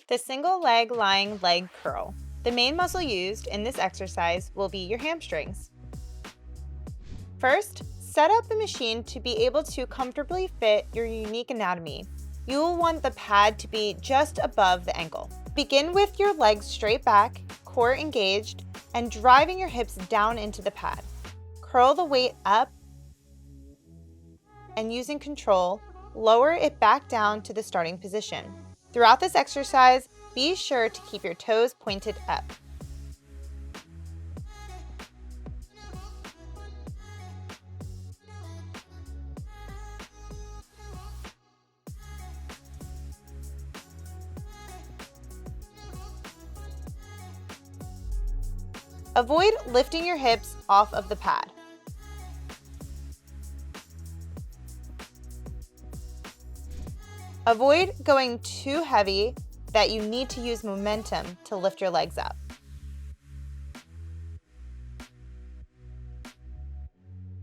The single leg lying leg curl. The main muscle used in this exercise will be your hamstrings. First, set up the machine to be able to comfortably fit your unique anatomy. You will want the pad to be just above the ankle. Begin with your legs straight back, core engaged, and driving your hips down into the pad. Curl the weight up and using control, lower it back down to the starting position. Throughout this exercise, be sure to keep your toes pointed up. Avoid lifting your hips off of the pad. Avoid going too heavy that you need to use momentum to lift your legs up.